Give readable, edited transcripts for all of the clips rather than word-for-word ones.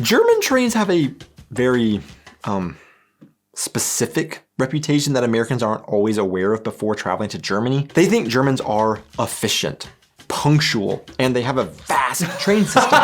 German trains have a very specific reputation that Americans aren't always aware of before traveling to Germany. They think Germans are efficient, punctual, and they have a vast train system.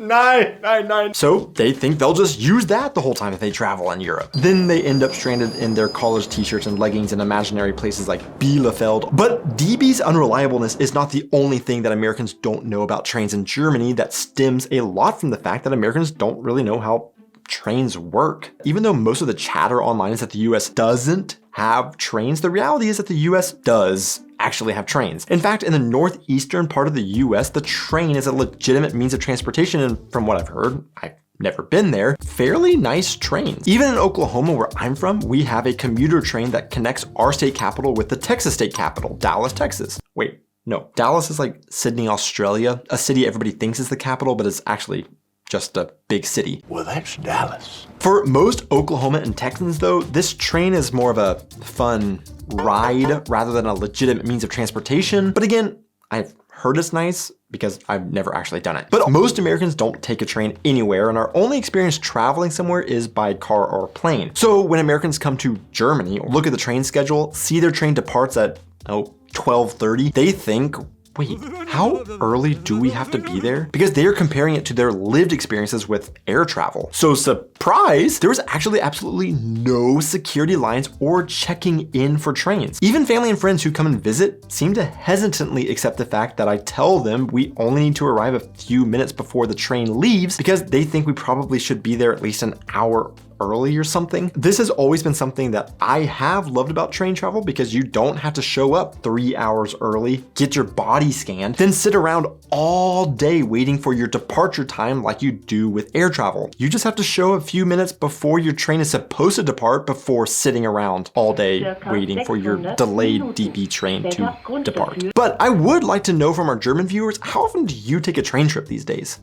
Nine. So they think they'll just use that the whole time that they travel in Europe. Then they end up stranded in their college t-shirts and leggings in imaginary places like Bielefeld. But DB's unreliableness is not the only thing that Americans don't know about trains in Germany. That stems a lot from the fact that Americans don't really know how trains work. Even though most of the chatter online is that the US doesn't have trains, the reality is that the US does actually have trains. In fact, in the northeastern part of the US, the train is a legitimate means of transportation, and from what I've heard, I've never been there, fairly nice trains. Even in Oklahoma, where I'm from, we have a commuter train that connects our state capital with the Texas state capital, Dallas, Texas. Wait, no, Dallas is like Sydney, Australia, a city everybody thinks is the capital, but it's actually just a big city. Well, that's Dallas. For most Oklahoma and Texans though, this train is more of a fun ride rather than a legitimate means of transportation. But again, I've heard it's nice because I've never actually done it. But most Americans don't take a train anywhere, and our only experience traveling somewhere is by car or plane. So when Americans come to Germany, look at the train schedule, see their train departs at 12:30, they think, wait, how early do we have to be there? Because they're comparing it to their lived experiences with air travel. So surprise, there was actually absolutely no security lines or checking in for trains. Even family and friends who come and visit seem to hesitantly accept the fact that I tell them we only need to arrive a few minutes before the train leaves because they think we probably should be there at least an hour early or something. This has always been something that I have loved about train travel because you don't have to show up 3 hours early, get your body scanned, then sit around all day waiting for your departure time like you do with air travel. You just have to show a few minutes before your train is supposed to depart before sitting around all day waiting for your delayed DB train to depart. But I would like to know from our German viewers, how often do you take a train trip these days?